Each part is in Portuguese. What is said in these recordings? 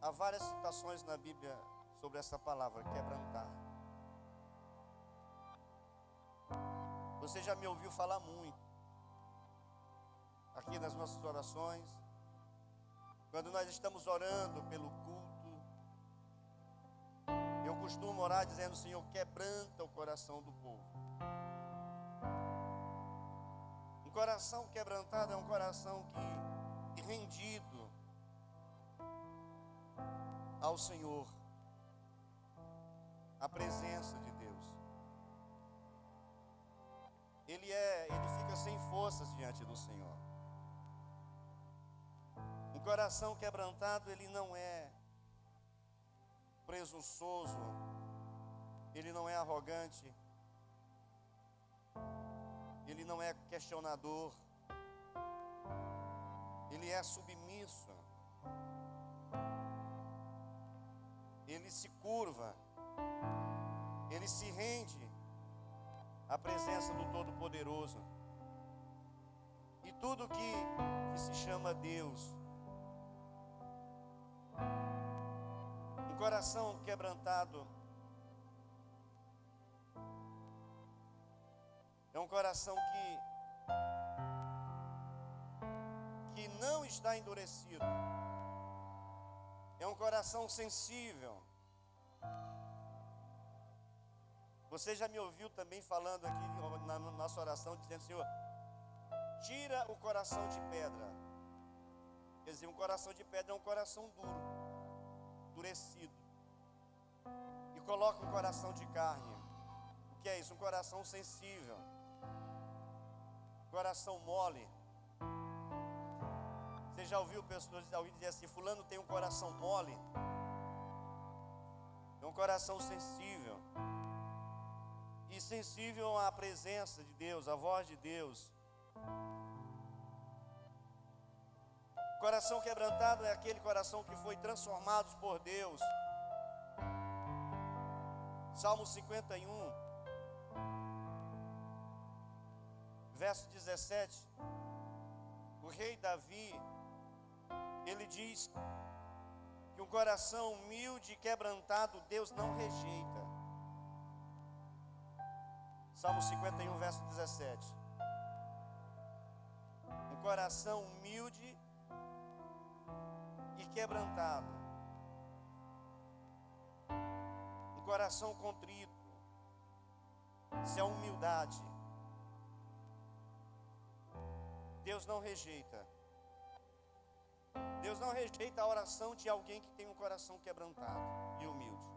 Há várias citações na Bíblia sobre essa palavra, quebrantar. Você já me ouviu falar muito aqui nas nossas orações, quando nós estamos orando pelo culto. Eu costumo orar dizendo: Senhor, quebranta o coração do povo. Um coração quebrantado é um coração que rendido ao Senhor, a presença de Deus. Ele fica sem forças diante do Senhor. Um coração quebrantado, ele não é presunçoso, ele não é arrogante, ele não é questionador, ele é submisso, ele se curva, ele se rende à presença do Todo-Poderoso. E tudo que se chama Deus, um coração quebrantado, é um coração que não está endurecido, é um coração sensível. Você já me ouviu também falando aqui na nossa oração, dizendo: Senhor, tira o coração de pedra. Quer dizer, um coração de pedra é um coração duro, endurecido, e coloca um coração de carne. O que é isso? Um coração sensível, coração mole. Você já ouviu pessoas dizer assim: fulano tem um coração mole? É um coração sensível, e sensível à presença de Deus, à voz de Deus. Coração quebrantado é aquele coração que foi transformado por Deus. Salmo 51, verso 17. O rei Davi, ele diz que um coração humilde e quebrantado Deus não rejeita. Salmo 51, verso 17. Um coração humilde e quebrantado, um coração contrito, isso é humildade. Deus não rejeita. Deus não rejeita a oração de alguém que tem um coração quebrantado e humilde.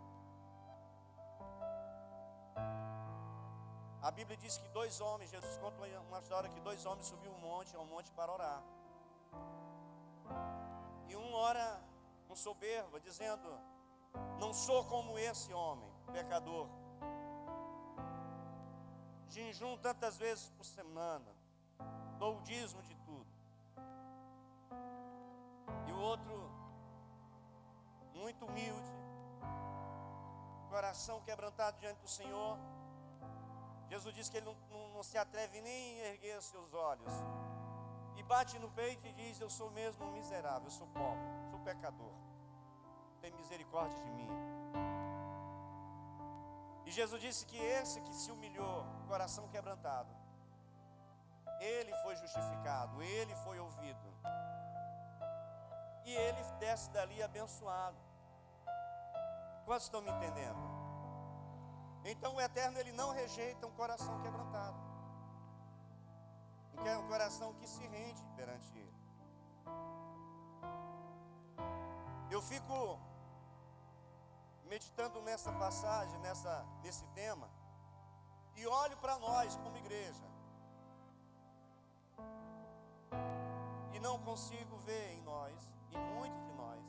A Bíblia diz que dois homens, Jesus conta uma história que dois homens subiram ao monte para orar. E um ora com soberba, dizendo: não sou como esse homem, pecador. Jejum tantas vezes por semana, dou o dízimo de tudo. E o outro, muito humilde, coração quebrantado diante do Senhor. Jesus diz que ele não se atreve nem a erguer seus olhos, e bate no peito e diz: eu sou mesmo um miserável, eu sou pobre, sou pecador, tem misericórdia de mim. E Jesus disse que esse que se humilhou, coração quebrantado, ele foi justificado, ele foi ouvido, e ele desce dali abençoado. Quantos estão me entendendo? Então o Eterno, ele não rejeita um coração quebrantado, um coração que se rende perante ele. Eu fico meditando nessa passagem, nesse tema, e olho para nós como igreja, e não consigo ver em nós, em muitos de nós,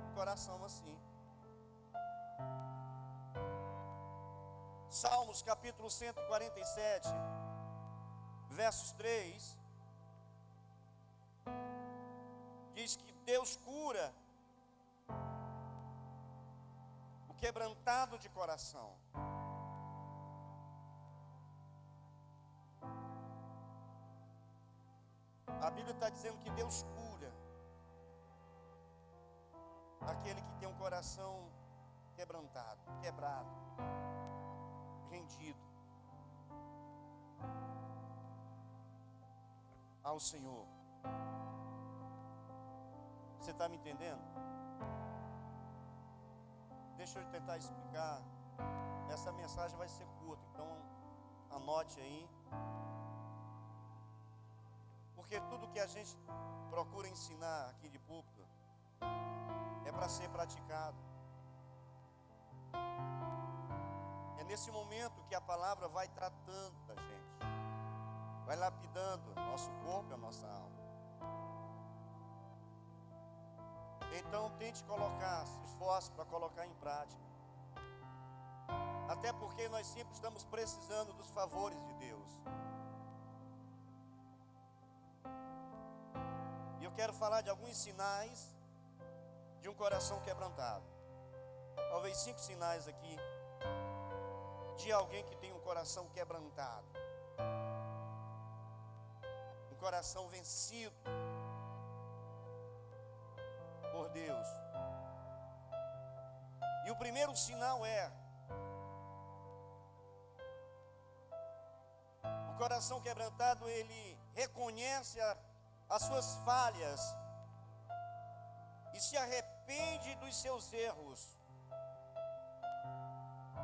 um coração assim. Salmos capítulo 147, versos 3, diz que Deus cura o quebrantado de coração. A Bíblia está dizendo que Deus cura aquele que tem um coração quebrantado, quebrado, rendido ao Senhor. Você está me entendendo? Deixa eu tentar explicar. Essa mensagem vai ser curta, então anote aí. Porque tudo que a gente procura ensinar aqui de púlpito é para ser praticado. É nesse momento que a palavra vai tratando da gente, vai lapidando nosso corpo e a nossa alma. Então tente colocar, se esforce para colocar em prática. Até porque nós sempre estamos precisando dos favores de Deus. E eu quero falar de alguns sinais de um coração quebrantado. Talvez 5 sinais aqui de alguém que tem um coração quebrantado, um coração vencido por Deus. E o primeiro sinal é: o coração quebrantado, ele reconhece as suas falhas e se arrepende dos seus erros.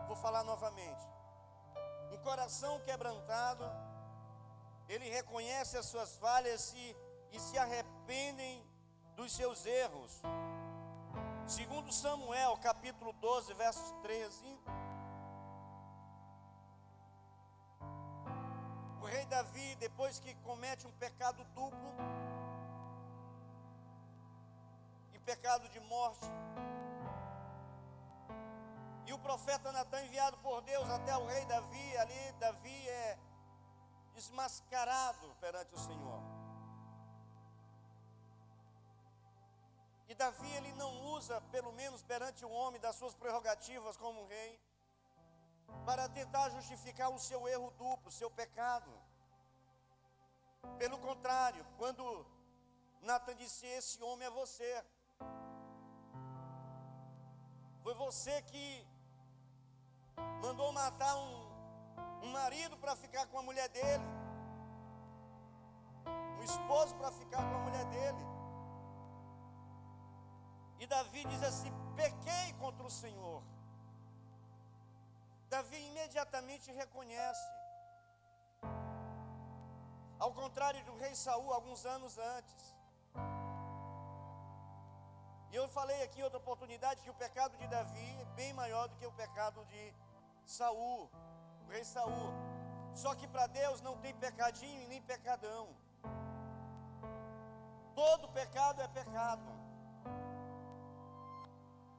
Vou falar novamente. Um coração quebrantado, ele reconhece as suas falhas e se arrependem dos seus erros. Segundo Samuel, capítulo 12, versos 13. O rei Davi, depois que comete um pecado duplo, e pecado de morte, e o profeta Natan, enviado por Deus até o rei Davi, ali Davi é desmascarado perante o Senhor. E Davi, ele não usa, pelo menos perante o homem, das suas prerrogativas como rei, para tentar justificar o seu erro duplo, o seu pecado. Pelo contrário, quando Natan disse: esse homem é você, foi você que mandou matar um marido para ficar com a mulher dele, um esposo para ficar com a mulher dele. E Davi diz assim: pequei contra o Senhor. Davi imediatamente reconhece, ao contrário do rei Saul, alguns anos antes. E eu falei aqui em outra oportunidade que o pecado de Davi é bem maior do que o pecado de Saul, o rei Saul. Só que para Deus não tem pecadinho e nem pecadão. Todo pecado é pecado.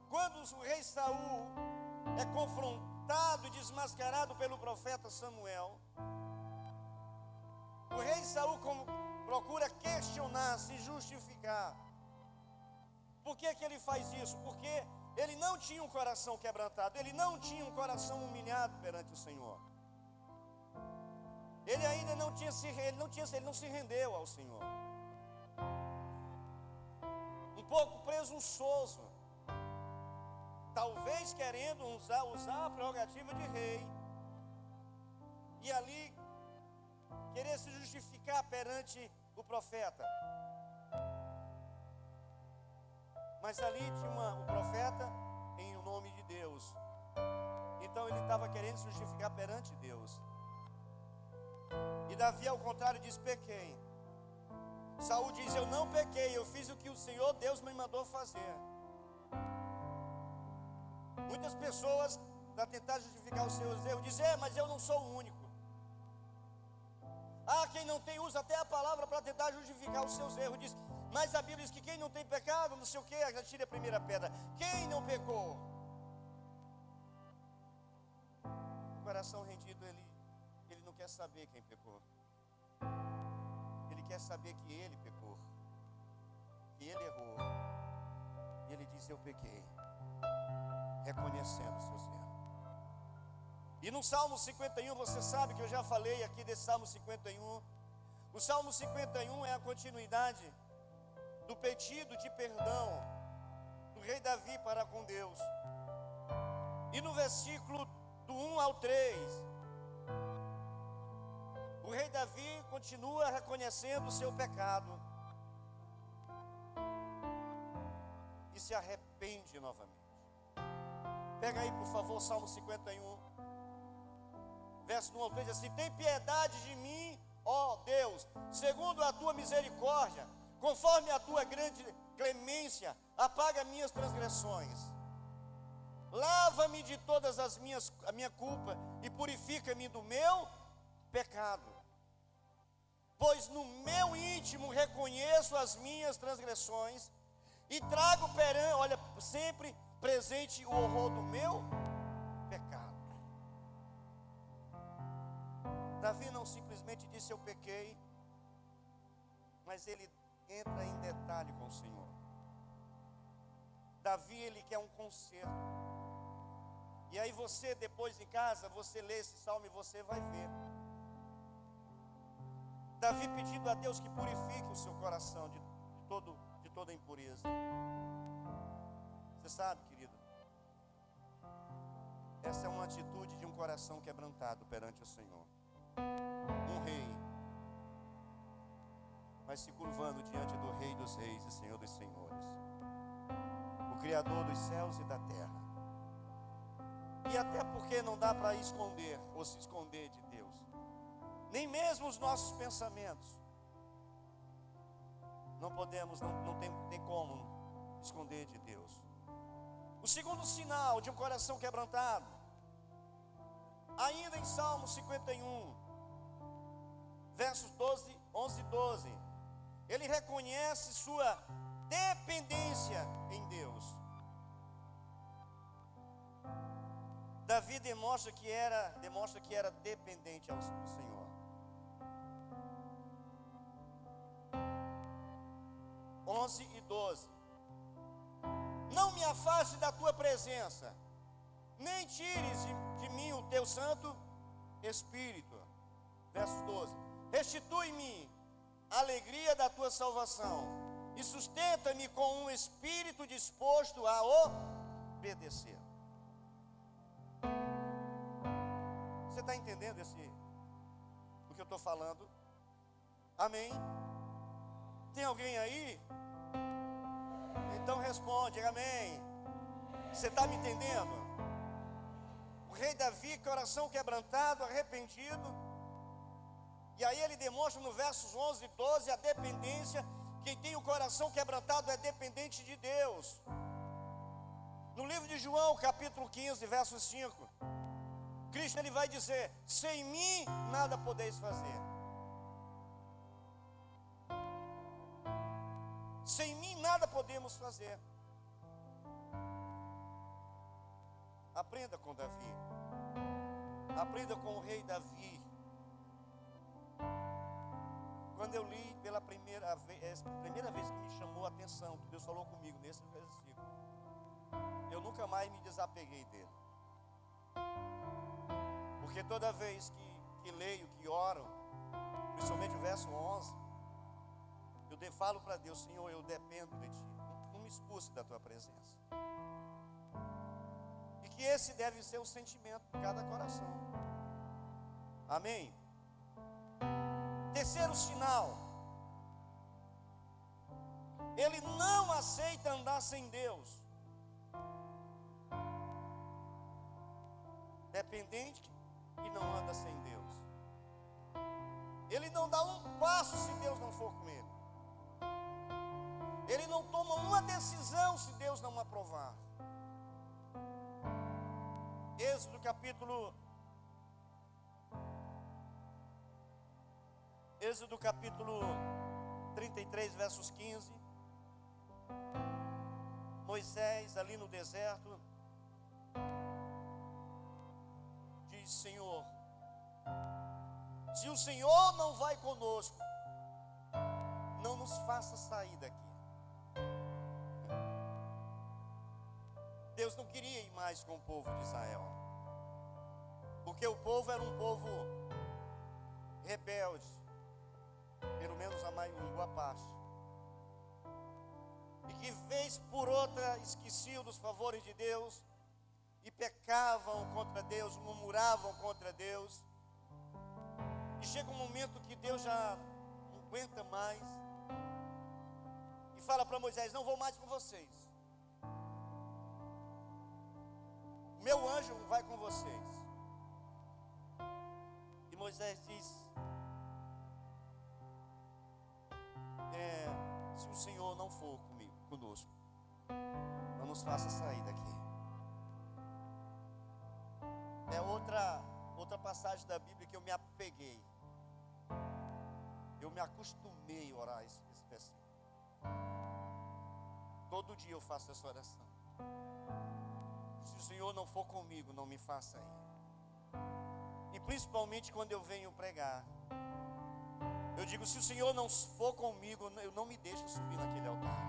Quando o rei Saul é confrontado e desmascarado pelo profeta Samuel, o rei Saul procura questionar, se justificar. Por que ele faz isso? Porque ele não tinha um coração quebrantado, ele não tinha um coração humilhado perante o Senhor. Ele ainda não se rendeu ao Senhor. Um pouco presunçoso, talvez querendo usar a prerrogativa de rei, e ali querer se justificar perante o profeta. Mas ali tinha o profeta em o nome de Deus. Então ele estava querendo se justificar perante Deus. E Davi, ao contrário, diz: pequei. Saul diz: eu não pequei, eu fiz o que o Senhor Deus me mandou fazer. Muitas pessoas, para tentar justificar os seus erros, dizem: mas eu não sou o único. Quem não tem, usa até a palavra para tentar justificar os seus erros. Diz: mas a Bíblia diz que quem não tem pecado, não sei o que, já tira a primeira pedra. Quem não pecou? O coração rendido, ele não quer saber quem pecou. Ele quer saber que ele pecou, que ele errou. E ele diz: eu pequei, reconhecendo os seus erros. E no Salmo 51, você sabe que eu já falei aqui desse Salmo 51. O Salmo 51 é a continuidade do pedido de perdão do rei rei Davi para com Deus. E no versículo do 1 ao 3, o rei Davi continua reconhecendo o seu pecado e se arrepende novamente. Pega aí, por favor, Salmo 51, verso 1 ao 3, assim: tem piedade de mim, ó Deus, segundo a tua misericórdia, conforme a tua grande clemência, apaga minhas transgressões. Lava-me de todas a minha culpa e purifica-me do meu pecado. Pois no meu íntimo reconheço as minhas transgressões e trago perante, olha, sempre presente o horror do meu pecado. Davi não simplesmente disse eu pequei, mas ele entra em detalhe com o Senhor. Davi, ele quer um conserto. E aí você, depois em casa, você lê esse salmo e você vai ver Davi pedindo a Deus que purifique o seu coração de toda impureza. Você sabe, querido, essa é uma atitude de um coração quebrantado perante o Senhor. Um rei vai se curvando diante do Rei dos Reis e Senhor dos Senhores, o Criador dos céus e da terra. E até porque não dá para esconder ou se esconder de Deus, nem mesmo os nossos pensamentos. Não podemos, não tem como esconder de Deus. O segundo sinal de um coração quebrantado, ainda em Salmo 51, versos 11 e 12, ele reconhece sua dependência em Deus. Davi demonstra que era dependente do Senhor. 11 e 12. Não me afaste da tua presença, nem tires de mim o teu santo Espírito. Verso 12. Restitui-me a alegria da tua salvação e sustenta-me com um espírito disposto a obedecer. Você está entendendo o que eu estou falando? Amém? Tem alguém aí? Então responde, amém. Você está me entendendo? O rei Davi, coração quebrantado, arrependido. E aí ele demonstra no versos 11 e 12 a dependência. Quem tem o coração quebrantado é dependente de Deus. No livro de João, capítulo 15, verso 5, Cristo ele vai dizer: sem mim nada podeis fazer. Sem mim nada podemos fazer. Aprenda com Davi. Aprenda com o rei Davi. Quando eu li pela primeira vez que me chamou a atenção, que Deus falou comigo nesse versículo, eu nunca mais me desapeguei dele. Porque toda vez que leio, que oro, principalmente o verso 11, eu falo para Deus: Senhor, eu dependo de Ti, não me expulse da Tua presença. E que esse deve ser o sentimento de cada coração. Amém? Terceiro sinal, ele não aceita andar sem Deus. Dependente e não anda sem Deus. Ele não dá um passo se Deus não for com ele. Ele não toma uma decisão se Deus não aprovar. Êxodo capítulo 33, versos 15. Moisés ali no deserto diz: Senhor, se o Senhor não vai conosco, não nos faça sair daqui. Deus não queria ir mais com o povo de Israel, porque o povo era um povo rebelde, pelo menos a boa parte. e que vez por outra esqueciam dos favores de Deus, e pecavam contra Deus, murmuravam contra Deus, e chega um momento que Deus já não aguenta mais, e fala para Moisés: não vou mais com vocês, meu anjo vai com vocês. E Moisés diz: se o Senhor não for conosco, não nos faça sair daqui. É outra passagem da Bíblia que eu me apeguei. Eu me acostumei a orar esse versículo. Todo dia eu faço essa oração. Se o Senhor não for comigo, não me faça ir. E principalmente quando eu venho pregar, eu digo: se o Senhor não for comigo, eu não me deixo subir naquele altar.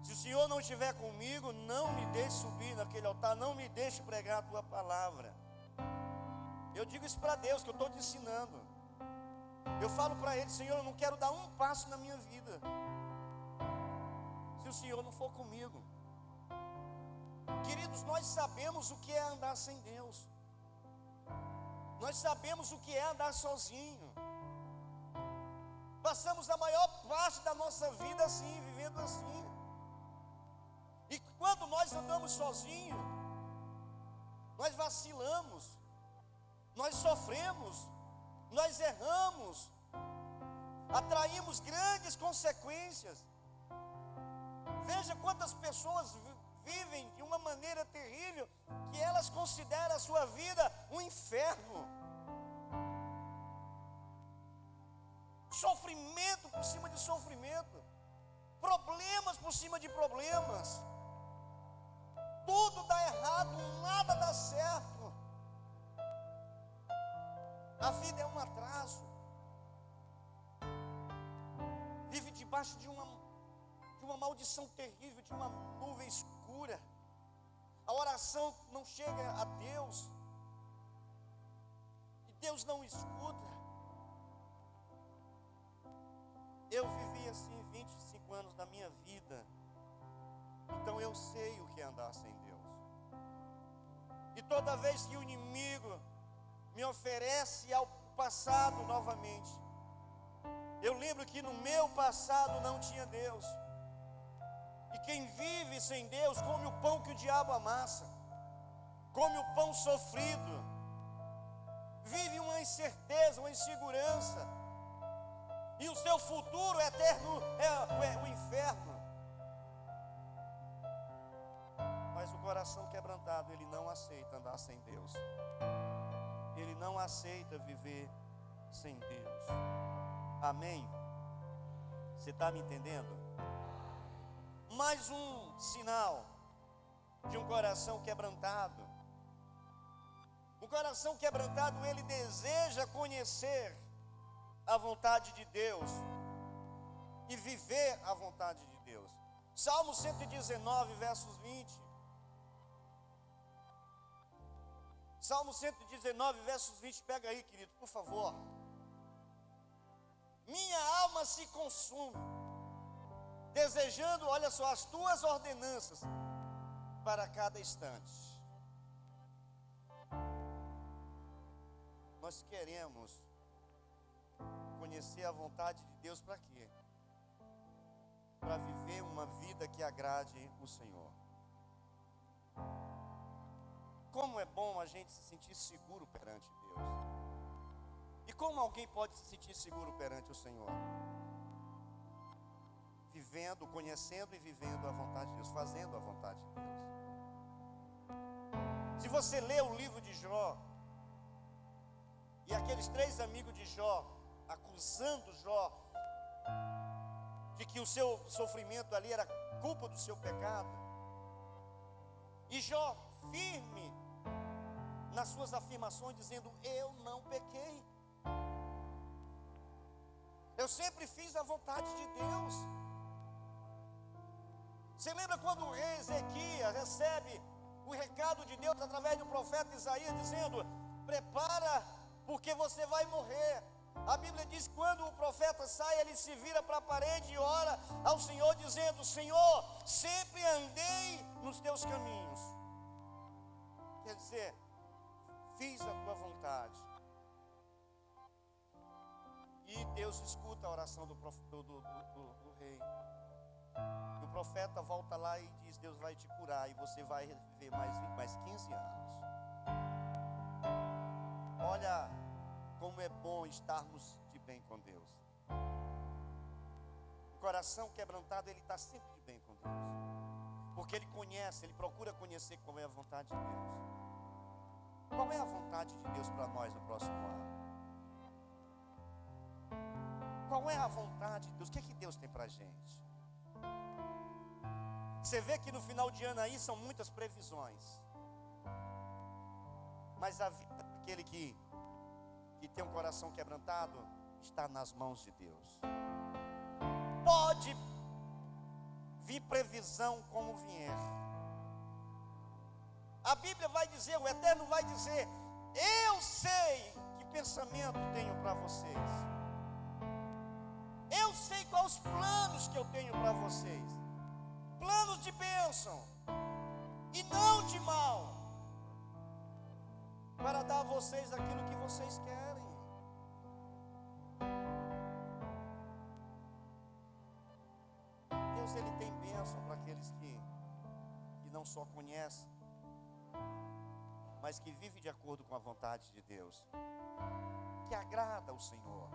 Se o Senhor não estiver comigo, não me deixe subir naquele altar, não me deixe pregar a tua palavra. Eu digo isso para Deus, que eu estou te ensinando. Eu falo para Ele: Senhor, eu não quero dar um passo na minha vida se o Senhor não for comigo. Queridos, nós sabemos o que é andar sem Deus. Nós sabemos o que é andar sozinho. Passamos a maior parte da nossa vida assim, vivendo assim. E quando nós andamos sozinhos, nós vacilamos, nós sofremos, nós erramos, atraímos grandes consequências. Veja quantas pessoas vivem de uma maneira terrível, que elas consideram a sua vida um inferno. Sofrimento por cima de sofrimento, problemas por cima de problemas. Tudo dá errado, nada dá certo. A vida é um atraso. Vive debaixo de uma maldição terrível, de uma nuvem escura. A oração não chega a Deus, e Deus não escuta. Eu vivi assim 25 anos da minha vida, então eu sei o que é andar sem Deus. E toda vez que o inimigo me oferece ao passado novamente, eu lembro que no meu passado não tinha Deus. E quem vive sem Deus come o pão que o diabo amassa, come o pão sofrido, vive uma incerteza, uma insegurança, e o seu futuro eterno é o inferno. Mas o coração quebrantado, ele não aceita andar sem Deus. Ele não aceita viver sem Deus. Amém? Você está me entendendo? Mais um sinal de um coração quebrantado. Um coração quebrantado, ele deseja conhecer a vontade de Deus e viver a vontade de Deus. Salmo 119, versos 20. Salmo 119, versos 20, pega aí, querido, por favor. Minha alma se consume, desejando, olha só, as tuas ordenanças para cada instante. Nós queremos conhecer a vontade de Deus para quê? Para viver uma vida que agrade o Senhor. Como é bom a gente se sentir seguro perante Deus. E como alguém pode se sentir seguro perante o Senhor? Vivendo, conhecendo e vivendo a vontade de Deus, fazendo a vontade de Deus. Se você lê o livro de Jó, e aqueles 3 amigos de Jó, acusando Jó, de que o seu sofrimento ali era culpa do seu pecado, e Jó firme nas suas afirmações, dizendo: eu não pequei, eu sempre fiz a vontade de Deus. Você lembra quando o rei Ezequias recebe o recado de Deus através do profeta Isaías, dizendo: prepara, porque você vai morrer. A Bíblia diz que quando o profeta sai, ele se vira para a parede e ora ao Senhor, dizendo: Senhor, sempre andei nos teus caminhos. Quer dizer, fiz a tua vontade. E Deus escuta a oração do rei. E o profeta volta lá e diz: Deus vai te curar e você vai viver mais 15 anos. Olha como é bom estarmos de bem com Deus. O coração quebrantado, ele está sempre de bem com Deus, porque ele conhece, ele procura conhecer qual é a vontade de Deus. Qual é a vontade de Deus para nós no próximo ano? Qual é a vontade de Deus? O que é que Deus tem para a gente? Você vê que no final de ano aí são muitas previsões, mas a vida daquele que tem um coração quebrantado está nas mãos de Deus. Pode vir previsão como vier. A Bíblia vai dizer, o Eterno vai dizer: eu sei que pensamento tenho para vocês. Eu sei quais os planos que eu tenho para vocês. Planos de bênção e não de mal, para dar a vocês aquilo que vocês querem. Deus, ele tem bênção para aqueles que não só conhecem, mas que vivem de acordo com a vontade de Deus, que agrada o Senhor.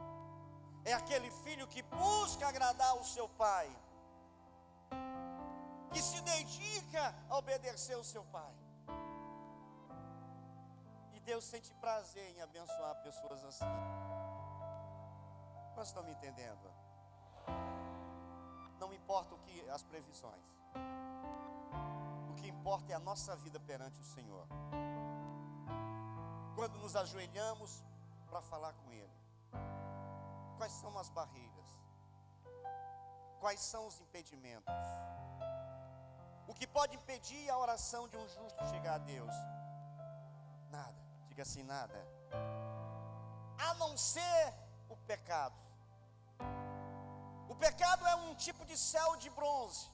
É aquele filho que busca agradar o seu pai, que se dedica a obedecer o seu pai. E Deus sente prazer em abençoar pessoas assim. Nós estamos entendendo? Não importa o que as previsões, o que importa é a nossa vida perante o Senhor. Quando nos ajoelhamos para falar com Ele, quais são as barreiras? Quais são os impedimentos? O que pode impedir a oração de um justo chegar a Deus? Nada, diga assim, nada. A não ser o pecado. O pecado é um tipo de céu de bronze,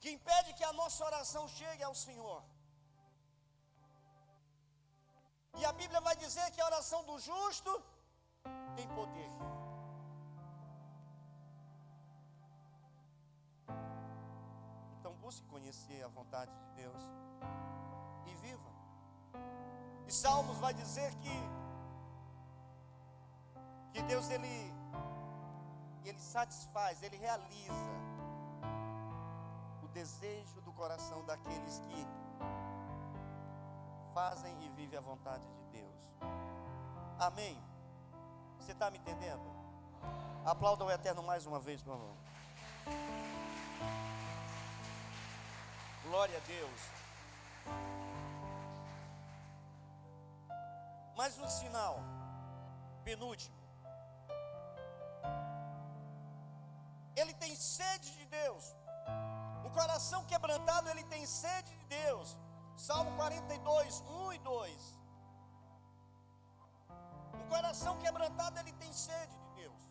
que impede que a nossa oração chegue ao Senhor. E a Bíblia vai dizer que a oração do justo tem poder. Então busque conhecer a vontade de Deus e viva. E Salmos vai dizer que Deus ele satisfaz, ele realiza o desejo do coração daqueles que fazem e vivem a vontade de Deus. Amém? Você está me entendendo? Aplauda o Eterno mais uma vez, por favor. Glória a Deus. Mais um sinal, penúltimo. Ele tem sede de Deus. O coração quebrantado, ele tem sede de Deus. Salmo 42, 1 e 2. O coração quebrantado, ele tem sede de Deus.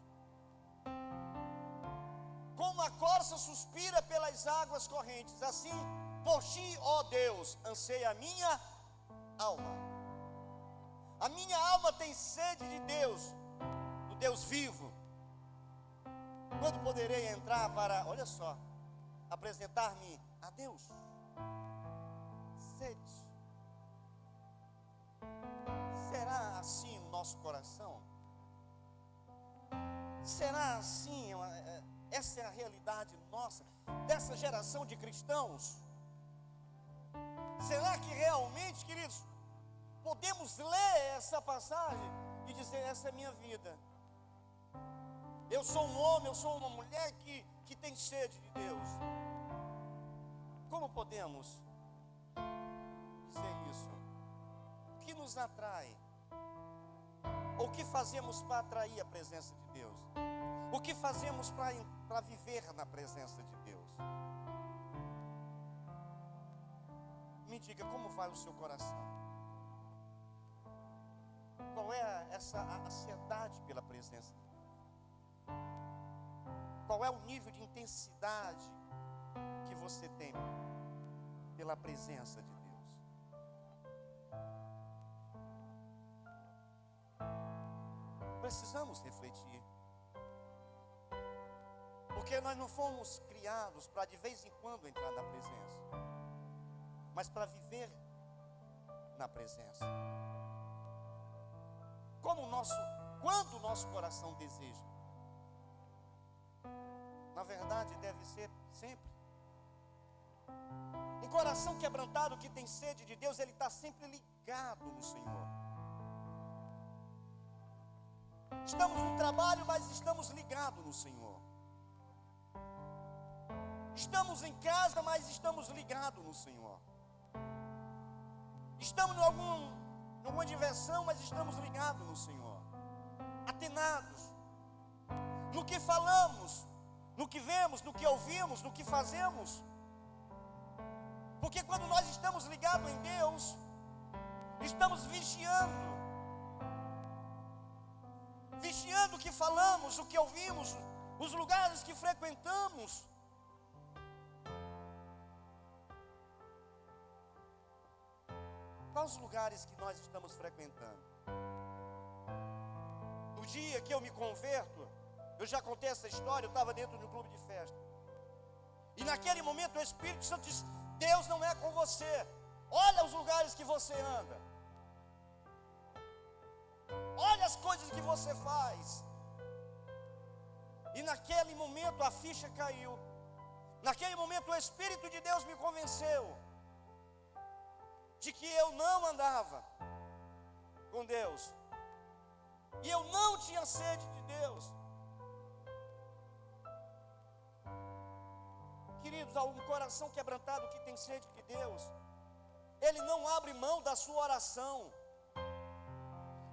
Como a corça suspira pelas águas correntes, assim por ti, ó Deus, anseia a minha alma. A minha alma tem sede de Deus, do Deus vivo. Quando poderei entrar para, olha só, apresentar-me a Deus? Sede. Será assim o nosso coração? Será assim? Essa é a realidade nossa, dessa geração de cristãos? Será que realmente, queridos, podemos ler essa passagem e dizer: essa é a minha vida? Eu sou um homem, eu sou uma mulher que tem sede de Deus. Como podemos dizer isso? O que nos atrai? O que fazemos para atrair a presença de Deus? O que fazemos para viver na presença de Deus? Me diga, como vai o seu coração? Qual Qual é essa ansiedade pela presença de Deus? Qual é o nível de intensidade que você tem pela presença de Deus? Precisamos refletir. Porque nós não fomos criados para de vez em quando entrar na presença, mas para viver na presença. Quando o nosso coração deseja. Na verdade, deve ser sempre. Um coração quebrantado que tem sede de Deus, ele está sempre ligado no Senhor. Estamos no trabalho, mas estamos ligados no Senhor. Estamos em casa, mas estamos ligados no Senhor. Estamos em alguma diversão, mas estamos ligados no Senhor. Atenados no que falamos, no que vemos, no que ouvimos, no que fazemos. Porque quando nós estamos ligados em Deus, estamos vigiando o que falamos, o que ouvimos, os lugares que frequentamos. Quais os lugares que nós estamos frequentando? No dia que eu me converto, eu já contei essa história, eu estava dentro de um clube de festa. E naquele momento o Espírito Santo disse: Deus não é com você. Olha os lugares que você anda. Olha as coisas que você faz. E naquele momento a ficha caiu. Naquele momento o Espírito de Deus me convenceu de que eu não andava com Deus. E eu não tinha sede de Deus. Queridos, há um coração quebrantado que tem sede de Deus, ele não abre mão da sua oração.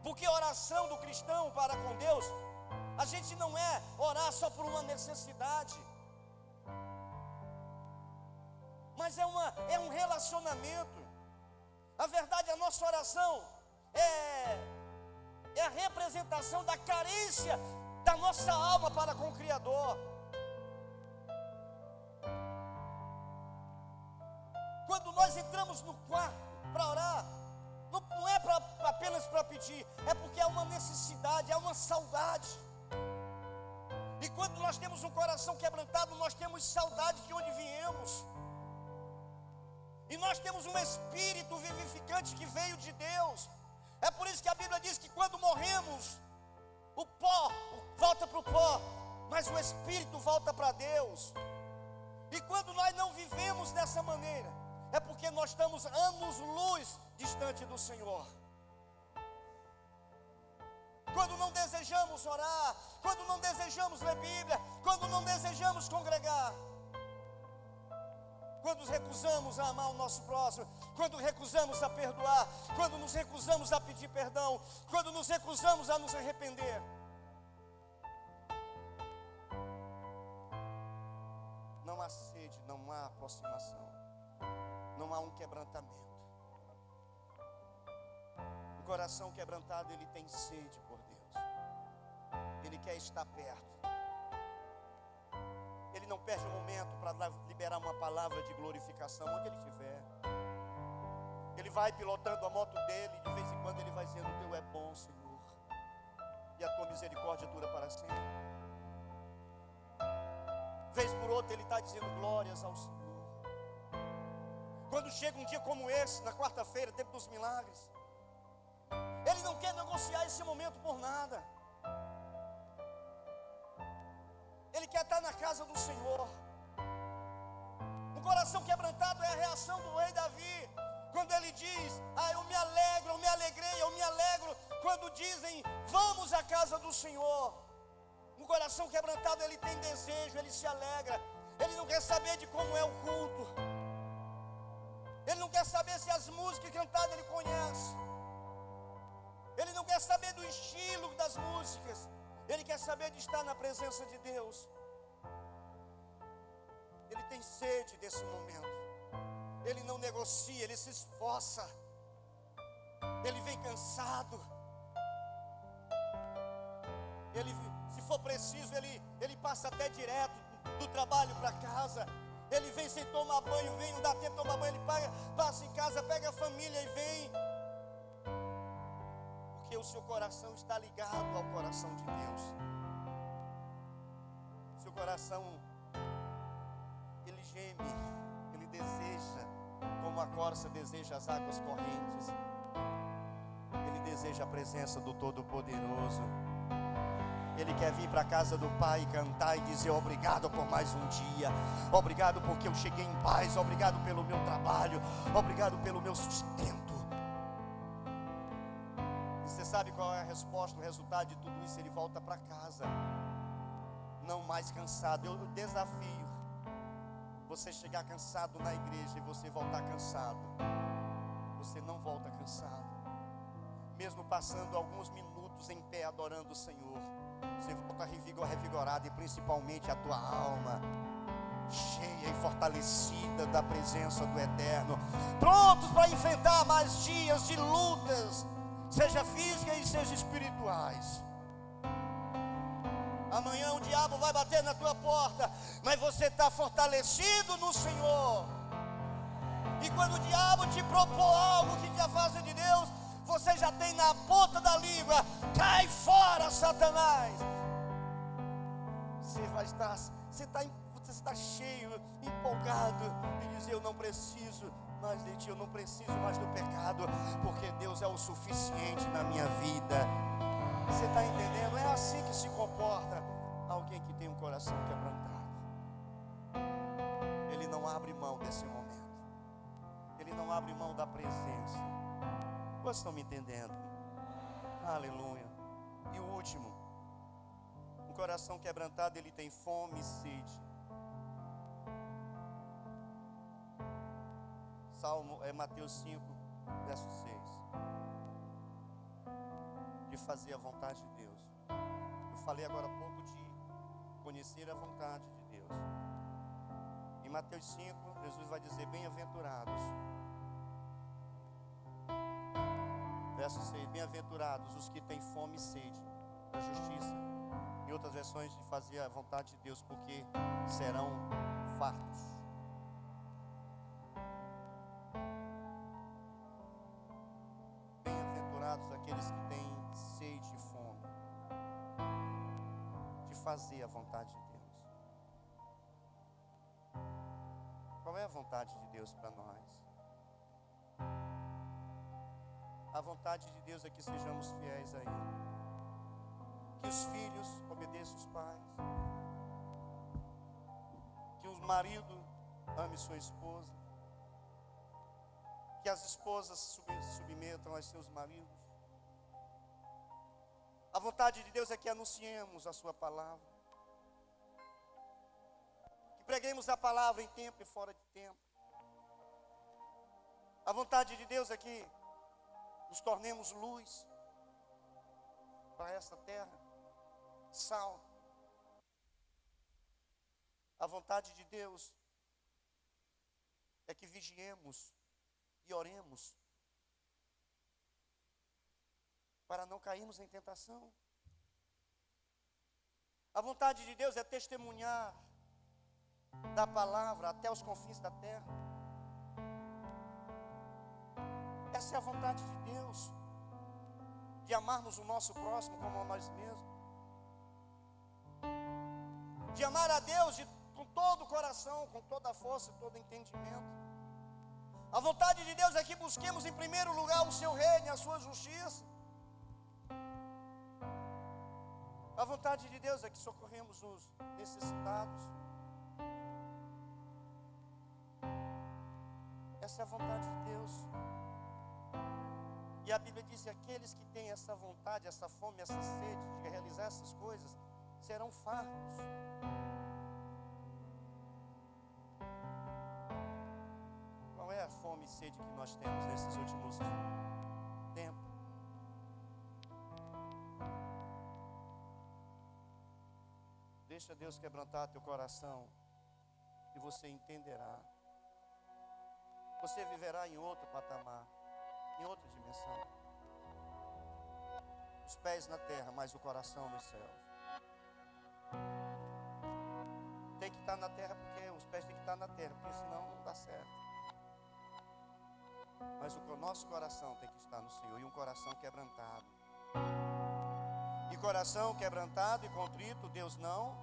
Porque a oração do cristão para com Deus, a gente não é orar só por uma necessidade, mas é um relacionamento. A verdade, a nossa oração é a representação da carência da nossa alma para com o Criador. Quando nós entramos no quarto para orar, não é apenas para pedir, é porque é uma necessidade, é uma saudade. E quando nós temos um coração quebrantado, nós temos saudade de onde viemos. E nós temos um espírito vivificante que veio de Deus. É por isso que a Bíblia diz que quando morremos, o pó volta para o pó, mas o espírito volta para Deus. E quando nós não vivemos dessa maneira, é porque nós estamos anos-luz distante do Senhor. Quando não desejamos orar, quando não desejamos ler Bíblia, quando não desejamos congregar, quando nos recusamos a amar o nosso próximo, quando recusamos a perdoar, quando nos recusamos a pedir perdão, quando nos recusamos a nos arrepender, não há sede, não há aproximação, não há um quebrantamento. O coração quebrantado, ele tem sede por Deus, ele quer estar perto. Ele não perde um momento para liberar uma palavra de glorificação onde ele estiver. Ele vai pilotando a moto dele, e de vez em quando ele vai dizendo: o teu é bom, Senhor, e a tua misericórdia dura para sempre. Vez por outra ele está dizendo glórias ao Senhor. Quando chega um dia como esse, na quarta-feira, tempo dos milagres, ele não quer negociar esse momento por nada. Ele quer estar na casa do Senhor. Um coração quebrantado é a reação do rei Davi, quando ele diz: eu me alegro, eu me alegrei, eu me alegro, quando dizem: vamos à casa do Senhor. Um coração quebrantado, ele tem desejo, ele se alegra. Ele não quer saber de como é o culto, ele não quer saber se as músicas cantadas ele conhece, ele não quer saber do estilo das músicas, ele quer saber de estar na presença de Deus. Ele tem sede desse momento. Ele não negocia, ele se esforça. Ele vem cansado, Ele, se for preciso, ele passa até direto do trabalho para casa. Ele vem sem tomar banho, vem, não dá tempo de tomar banho, ele passa em casa, pega a família e vem. Porque o seu coração está ligado ao coração de Deus. Seu coração, ele geme, ele deseja, como a corça deseja as águas correntes. Ele deseja a presença do Todo-Poderoso. Ele quer vir para a casa do Pai e cantar e dizer: obrigado por mais um dia, obrigado porque eu cheguei em paz, obrigado pelo meu trabalho, obrigado pelo meu sustento. E você sabe qual é a resposta, o resultado de tudo isso? Ele volta para casa, não mais cansado. Eu desafio você chegar cansado na igreja e você voltar cansado. Você não volta cansado, mesmo passando alguns minutos em pé adorando o Senhor. Você volta revigorado, e principalmente a tua alma cheia e fortalecida da presença do Eterno, prontos para enfrentar mais dias de lutas, seja físicas e seja espirituais. Amanhã o diabo vai bater na tua porta, mas você está fortalecido no Senhor. E quando o diabo te propor algo que te afasta de Deus, você já tem na ponta da língua: cai fora, Satanás. Você está cheio, empolgado, e dizer: eu não preciso mais de ti, eu não preciso mais do pecado, porque Deus é o suficiente na minha vida. Você está entendendo? É assim que se comporta alguém que tem um coração quebrantado. Ele não abre mão desse momento, ele não abre mão da presença. Vocês estão me entendendo? Aleluia. E o último, um coração quebrantado, ele tem fome e sede. Mateus 5, verso 6. De fazer a vontade de Deus. Eu falei agora há pouco de conhecer a vontade de Deus. Em Mateus 5, Jesus vai dizer: bem-aventurados. Verso 6, bem-aventurados os que têm fome e sede da justiça. Em outras versões, de fazer a vontade de Deus, porque serão fartos. Bem-aventurados aqueles que têm sede e fome de fazer a vontade de Deus. Qual é a vontade de Deus para nós? A vontade de Deus é que sejamos fiéis a Ele, que os filhos obedeçam os pais, que o marido ame sua esposa, que as esposas se submetam aos seus maridos. A vontade de Deus é que anunciemos a sua palavra, que preguemos a palavra em tempo e fora de tempo. A vontade de Deus é que nos tornemos luz para esta terra, sal. A vontade de Deus é que vigiemos e oremos para não cairmos em tentação. A vontade de Deus é testemunhar da palavra até os confins da terra. Essa é a vontade de Deus, de amarmos o nosso próximo como a nós mesmos, de amar a Deus com todo o coração, com toda a força e todo o entendimento. A vontade de Deus é que busquemos em primeiro lugar o seu reino e a sua justiça. A vontade de Deus é que socorremos os necessitados. Essa é a vontade de Deus. E a Bíblia diz que aqueles que têm essa vontade, essa fome, essa sede de realizar essas coisas, serão fartos. Qual é a fome e sede que nós temos nesses últimos tempos? Deixa Deus quebrantar teu coração e você entenderá. Você viverá em outro patamar, em outra dimensão. Os pés na terra, mas o coração nos céus. tem que estar na terra, porque os pés têm que estar na terra, porque senão não dá certo. Mas o nosso coração tem que estar no Senhor, e um coração quebrantado. E coração quebrantado e contrito, Deus não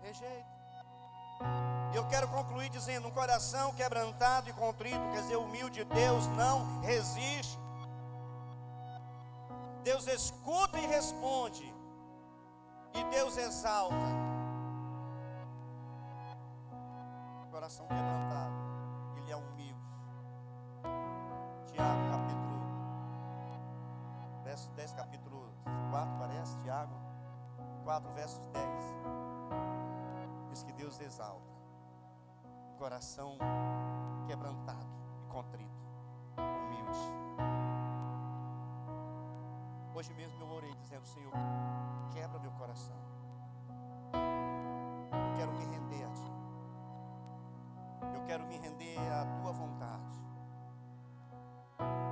rejeita. E eu quero concluir dizendo, um coração quebrantado e contrito, quer dizer, humilde, Deus não resiste. Deus escuta e responde, e Deus exalta. Coração quebrantado, ele é humilde. Tiago, verso 10, capítulo 4, parece, Tiago 4, versos 10. Diz que Deus exalta um coração quebrantado e contrito, humilde. Hoje mesmo eu orei dizendo, Senhor, quebra meu coração. Eu quero me render a Ti. Eu quero me render à Tua vontade.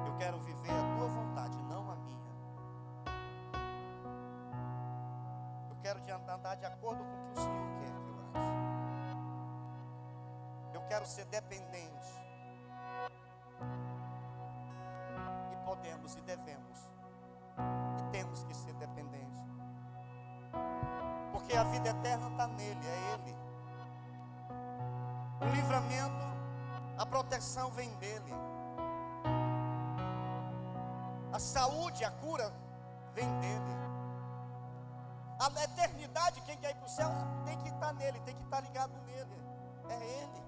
Eu quero viver a Tua vontade, não a minha. Eu quero andar de acordo com o que o Senhor quer que eu ande. Eu quero ser dependente. E podemos e devemos. E temos que ser dependentes. Porque a vida eterna está nele, é Ele. O livramento, a proteção vem dele. A saúde, a cura vem dele. A eternidade, quem quer ir para o céu, tem que estar nele, tem que estar ligado nele. É Ele.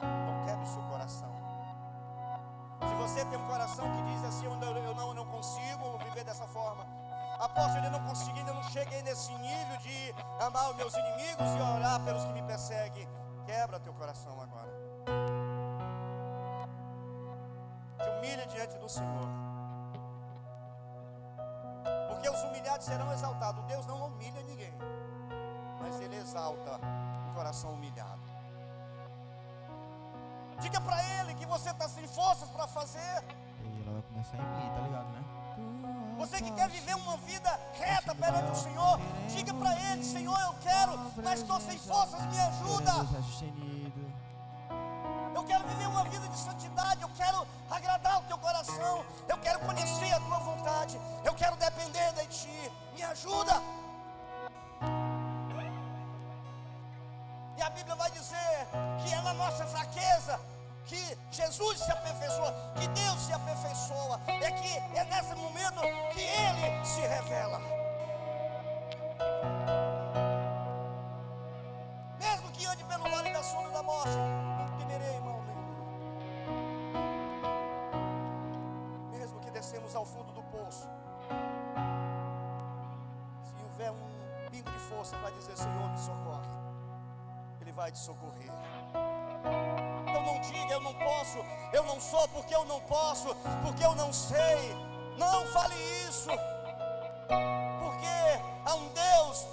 Não quebre o seu coração. Se você tem um coração que diz assim, eu não consigo viver dessa forma, apóstolo, eu não consegui, ainda não cheguei nesse nível de amar os meus inimigos e orar pelos que me perseguem. Quebra teu coração agora. Te humilha diante do Senhor. Porque os humilhados serão exaltados. Deus não humilha ninguém, mas Ele exalta o coração humilhado. Diga para Ele que você está sem forças para fazer. E ela vai começar em mim, tá ligado, né? Você que quer viver uma vida reta perante o Senhor, diga para Ele, Senhor, eu quero, mas estou sem forças, me ajuda. Eu quero viver uma vida de santidade, eu quero agradar o Teu coração, eu quero conhecer a Tua vontade, eu quero depender de Ti, me ajuda. E a Bíblia vai dizer que é na nossa fraqueza que Jesus se aperfeiçoa, que Deus se aperfeiçoa, é nesse momento que Ele se revela. Mesmo que ande pelo vale da sombra da morte, não temerei mal nenhum. Mesmo que descemos ao fundo do poço, se houver um pingo de força para dizer, Senhor, me socorre, Ele vai te socorrer. Então não diga, eu não posso, eu não sou, porque eu não posso, porque eu não sei. Não fale isso, porque há um Deus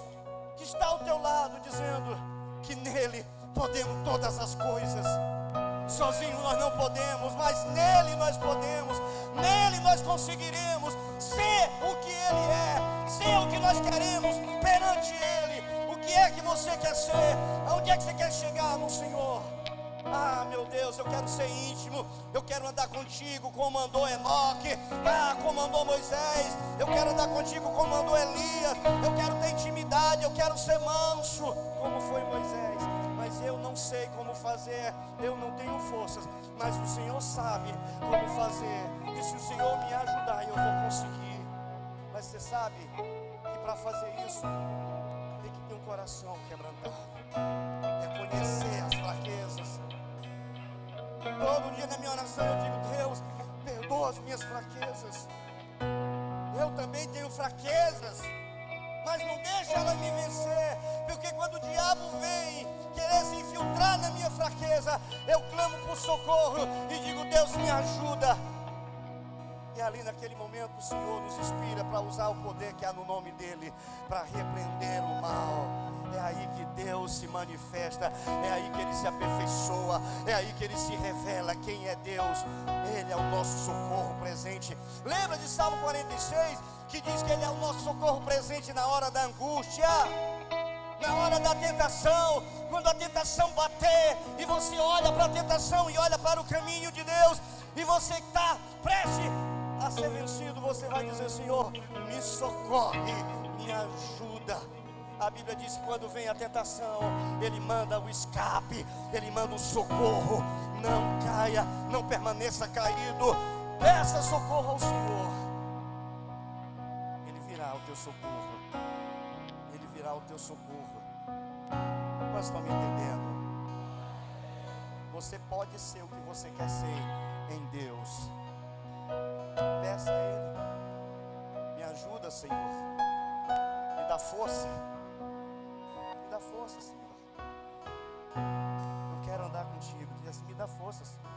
que está ao teu lado, dizendo que nele podemos todas as coisas. Sozinho nós não podemos, mas nele nós podemos, nele nós conseguiremos ser o que Ele é, ser o que nós queremos perante Ele. O que é que você quer ser? Aonde é que você quer chegar no Senhor? Ah, meu Deus, eu quero ser íntimo, eu quero andar contigo como andou Enoque, como andou Moisés, eu quero andar contigo como andou Elias, eu quero ter intimidade, eu quero ser manso, como foi Moisés, mas eu não sei como fazer, eu não tenho forças, mas o Senhor sabe como fazer, e se o Senhor me ajudar, eu vou conseguir. Mas você sabe que para fazer isso, tem que ter um coração quebrantado, é conhecer as fraquezas. Todo dia na minha oração eu digo, Deus, perdoa as minhas fraquezas. Eu também tenho fraquezas, mas não deixa ela me vencer, porque quando o diabo vem querer se infiltrar na minha fraqueza, eu clamo por socorro e digo, Deus, me ajuda. E ali naquele momento o Senhor nos inspira para usar o poder que há no nome dEle, para repreender o mal. É aí que Deus se manifesta, é aí que Ele se aperfeiçoa, é aí que Ele se revela quem é Deus. Ele é o nosso socorro presente. Lembra de Salmo 46, que diz que Ele é o nosso socorro presente na hora da angústia, na hora da tentação. Quando a tentação bater e você olha para a tentação e olha para o caminho de Deus, e você está prestes a ser vencido, você vai dizer: Senhor, me socorre, me ajuda. A Bíblia diz que quando vem a tentação, Ele manda o escape, Ele manda o socorro. Não caia, não permaneça caído, peça socorro ao Senhor. Ele virá o teu socorro, Ele virá o teu socorro. Quantos estão me entendendo? Você pode ser o que você quer ser em Deus. Peça a Ele: me ajuda, Senhor, me dá força, me dá força, Senhor. Eu quero andar contigo. Diz assim: me dá força, Senhor.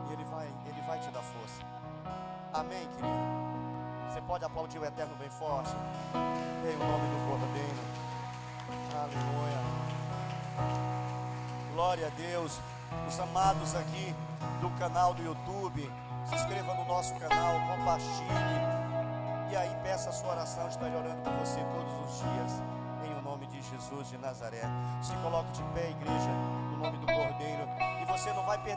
E Ele vai te dar força. Amém, querido? Você pode aplaudir o Eterno bem forte, em nome do Cordeiro. Aleluia. Glória a Deus. Os amados aqui do canal do YouTube, se inscreva no nosso canal, compartilhe, e aí peça a sua oração. Estarei orando por você todos os dias, em o nome de Jesus de Nazaré. Se coloque de pé, igreja, no nome do Cordeiro, e você não vai perder